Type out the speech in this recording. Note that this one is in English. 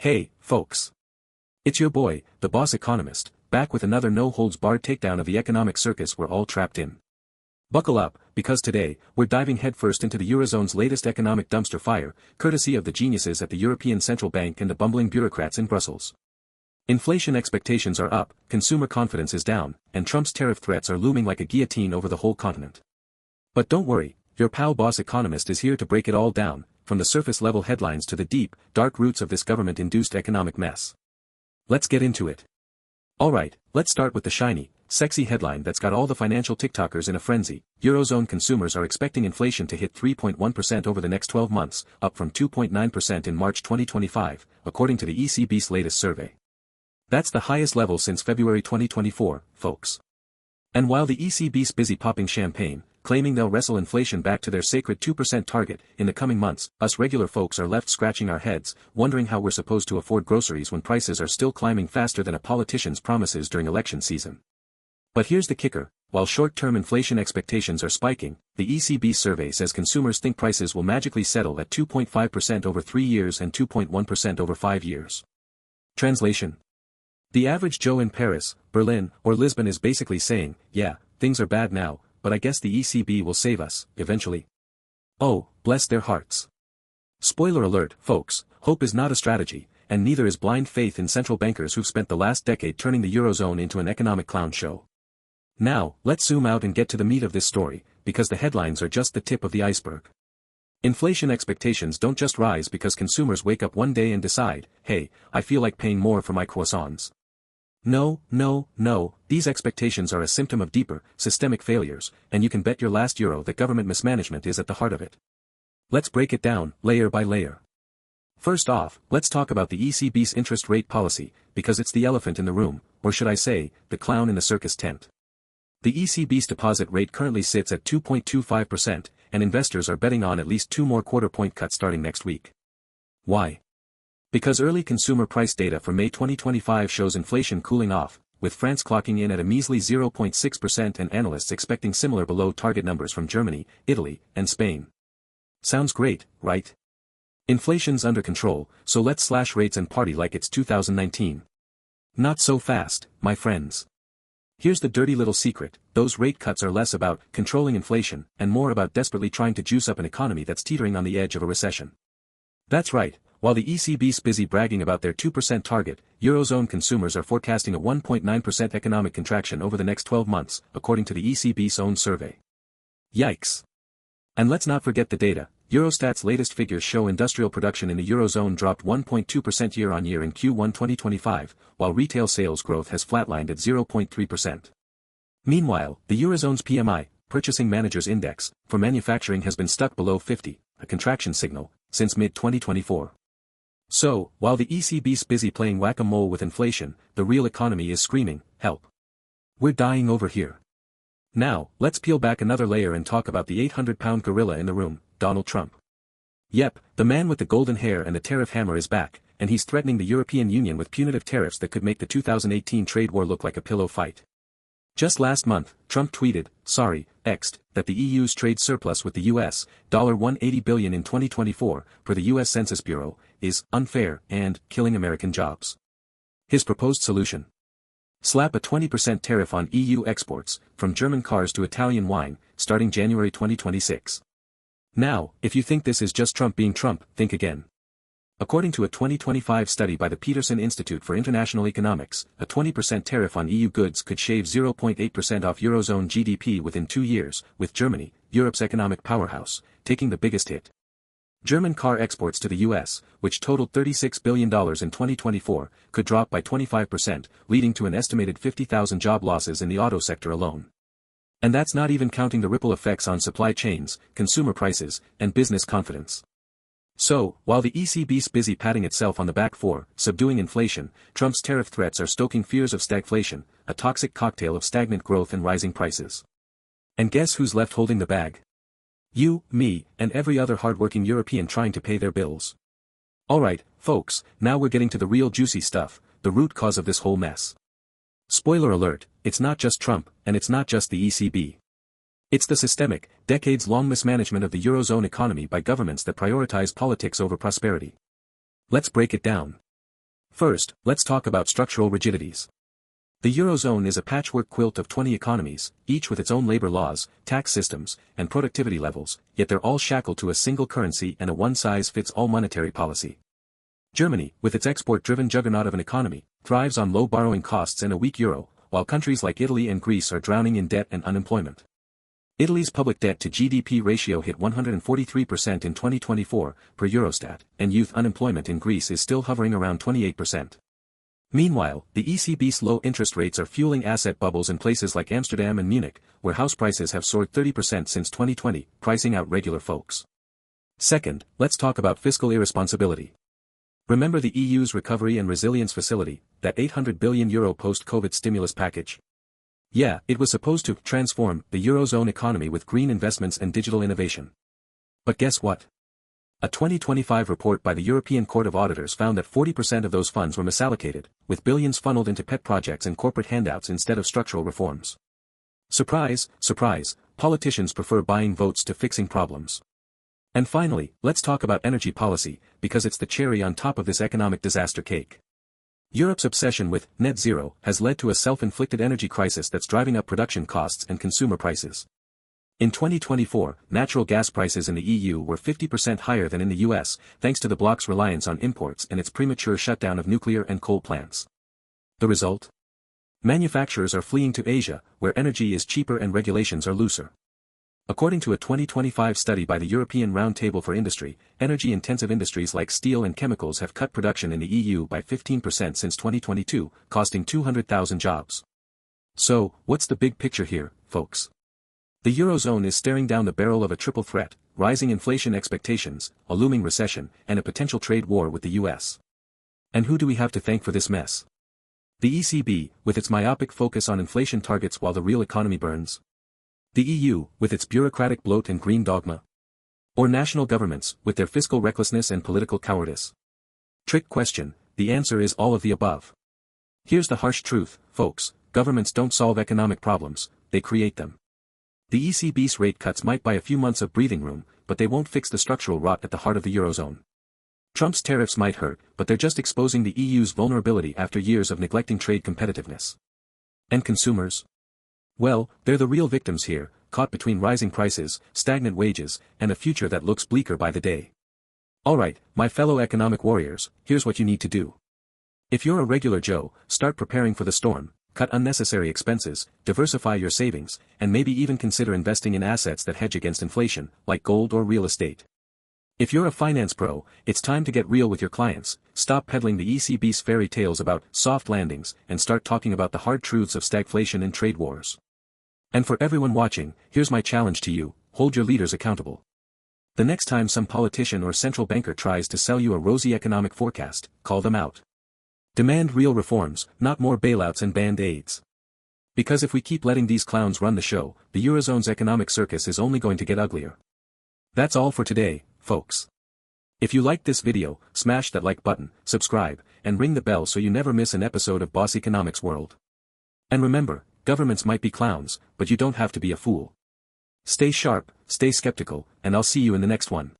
Hey, folks. It's your boy, the Boss Economist, back with another no-holds-barred takedown of the economic circus we're all trapped in. Buckle up, because today, we're diving headfirst into the Eurozone's latest economic dumpster fire, courtesy of the geniuses at the European Central Bank and the bumbling bureaucrats in Brussels. Inflation expectations are up, consumer confidence is down, and Trump's tariff threats are looming like a guillotine over the whole continent. But don't worry, your pal Boss Economist is here to break it all down, from the surface-level headlines to the deep, dark roots of this government-induced economic mess. Let's get into it. Alright, let's start with the shiny, sexy headline that's got all the financial TikTokers in a frenzy. Eurozone consumers are expecting inflation to hit 3.1% over the next 12 months, up from 2.9% in March 2025, according to the ECB's latest survey. That's the highest level since February 2024, folks. And while the ECB's busy popping champagne, claiming they'll wrestle inflation back to their sacred 2% target in the coming months, us regular folks are left scratching our heads, wondering how we're supposed to afford groceries when prices are still climbing faster than a politician's promises during election season. But here's the kicker, while short-term inflation expectations are spiking, the ECB survey says consumers think prices will magically settle at 2.5% over 3 years and 2.1% over 5 years. Translation: the average Joe in Paris, Berlin, or Lisbon is basically saying, yeah, things are bad now, but I guess the ECB will save us, eventually. Oh, bless their hearts. Spoiler alert, folks, hope is not a strategy, and neither is blind faith in central bankers who've spent the last decade turning the Eurozone into an economic clown show. Now, let's zoom out and get to the meat of this story, because the headlines are just the tip of the iceberg. Inflation expectations don't just rise because consumers wake up one day and decide, hey, I feel like paying more for my croissants. No, these expectations are a symptom of deeper, systemic failures, and you can bet your last euro that government mismanagement is at the heart of it. Let's break it down, layer by layer. First off, let's talk about the ECB's interest rate policy, because it's the elephant in the room, or should I say, the clown in the circus tent. The ECB's deposit rate currently sits at 2.25%, and investors are betting on at least 2 more quarter-point cuts starting next week. Why? Because early consumer price data for May 2025 shows inflation cooling off, with France clocking in at a measly 0.6% and analysts expecting similar below-target numbers from Germany, Italy, and Spain. Sounds great, right? Inflation's under control, so let's slash rates and party like it's 2019. Not so fast, my friends. Here's the dirty little secret, those rate cuts are less about controlling inflation and more about desperately trying to juice up an economy that's teetering on the edge of a recession. That's right. While the ECB's busy bragging about their 2% target, Eurozone consumers are forecasting a 1.9% economic contraction over the next 12 months, according to the ECB's own survey. Yikes. And let's not forget the data. Eurostat's latest figures show industrial production in the Eurozone dropped 1.2% year-on-year in Q1 2025, while retail sales growth has flatlined at 0.3%. Meanwhile, the Eurozone's PMI, Purchasing Managers Index, for manufacturing has been stuck below 50, a contraction signal, since mid-2024. So, while the ECB's busy playing whack-a-mole with inflation, the real economy is screaming, help. We're dying over here. Now, let's peel back another layer and talk about the 800-pound gorilla in the room, Donald Trump. Yep, the man with the golden hair and the tariff hammer is back, and he's threatening the European Union with punitive tariffs that could make the 2018 trade war look like a pillow fight. Just last month, Trump tweeted, X'd, that the EU's trade surplus with the US, $180 billion in 2024, per the US Census Bureau, is unfair and killing American jobs. His proposed solution: slap a 20% tariff on EU exports, from German cars to Italian wine, starting January 2026. Now, if you think this is just Trump being Trump, think again. According to a 2025 study by the Peterson Institute for International Economics, a 20% tariff on EU goods could shave 0.8% off Eurozone GDP within 2 years, with Germany, Europe's economic powerhouse, taking the biggest hit. German car exports to the US, which totaled $36 billion in 2024, could drop by 25%, leading to an estimated 50,000 job losses in the auto sector alone. And that's not even counting the ripple effects on supply chains, consumer prices, and business confidence. So, while the ECB's busy patting itself on the back for subduing inflation, Trump's tariff threats are stoking fears of stagflation, a toxic cocktail of stagnant growth and rising prices. And guess who's left holding the bag? You, me, and every other hardworking European trying to pay their bills. Alright, folks, now we're getting to the real juicy stuff, the root cause of this whole mess. Spoiler alert, it's not just Trump, and it's not just the ECB. It's the systemic, decades-long mismanagement of the Eurozone economy by governments that prioritize politics over prosperity. Let's break it down. First, let's talk about structural rigidities. The Eurozone is a patchwork quilt of 20 economies, each with its own labor laws, tax systems, and productivity levels, yet they're all shackled to a single currency and a one-size-fits-all monetary policy. Germany, with its export-driven juggernaut of an economy, thrives on low borrowing costs and a weak euro, while countries like Italy and Greece are drowning in debt and unemployment. Italy's public debt to GDP ratio hit 143% in 2024, per Eurostat, and youth unemployment in Greece is still hovering around 28%. Meanwhile, the ECB's low interest rates are fueling asset bubbles in places like Amsterdam and Munich, where house prices have soared 30% since 2020, pricing out regular folks. Second, let's talk about fiscal irresponsibility. Remember the EU's Recovery and Resilience Facility, that €800 billion post-COVID stimulus package? Yeah, it was supposed to transform the Eurozone economy with green investments and digital innovation. But guess what? A 2025 report by the European Court of Auditors found that 40% of those funds were misallocated, with billions funneled into pet projects and corporate handouts instead of structural reforms. Surprise, surprise, politicians prefer buying votes to fixing problems. And finally, let's talk about energy policy, because it's the cherry on top of this economic disaster cake. Europe's obsession with net zero has led to a self-inflicted energy crisis that's driving up production costs and consumer prices. In 2024, natural gas prices in the EU were 50% higher than in the US, thanks to the bloc's reliance on imports and its premature shutdown of nuclear and coal plants. The result? Manufacturers are fleeing to Asia, where energy is cheaper and regulations are looser. According to a 2025 study by the European Roundtable for Industry, energy-intensive industries like steel and chemicals have cut production in the EU by 15% since 2022, costing 200,000 jobs. So, what's the big picture here, folks? The Eurozone is staring down the barrel of a triple threat: rising inflation expectations, a looming recession, and a potential trade war with the US. And who do we have to thank for this mess? The ECB, with its myopic focus on inflation targets while the real economy burns? The EU, with its bureaucratic bloat and green dogma? Or national governments, with their fiscal recklessness and political cowardice? Trick question, the answer is all of the above. Here's the harsh truth, folks: governments don't solve economic problems, they create them. The ECB's rate cuts might buy a few months of breathing room, but they won't fix the structural rot at the heart of the Eurozone. Trump's tariffs might hurt, but they're just exposing the EU's vulnerability after years of neglecting trade competitiveness. And consumers? Well, they're the real victims here, caught between rising prices, stagnant wages, and a future that looks bleaker by the day. Alright, my fellow economic warriors, here's what you need to do. If you're a regular Joe, start preparing for the storm. Cut unnecessary expenses, diversify your savings, and maybe even consider investing in assets that hedge against inflation, like gold or real estate. If you're a finance pro, it's time to get real with your clients, stop peddling the ECB's fairy tales about soft landings, and start talking about the hard truths of stagflation and trade wars. And for everyone watching, here's my challenge to you: hold your leaders accountable. The next time some politician or central banker tries to sell you a rosy economic forecast, call them out. Demand real reforms, not more bailouts and band-aids. Because if we keep letting these clowns run the show, the Eurozone's economic circus is only going to get uglier. That's all for today, folks. If you liked this video, smash that like button, subscribe, and ring the bell so you never miss an episode of Boss Economics World. And remember, governments might be clowns, but you don't have to be a fool. Stay sharp, stay skeptical, and I'll see you in the next one.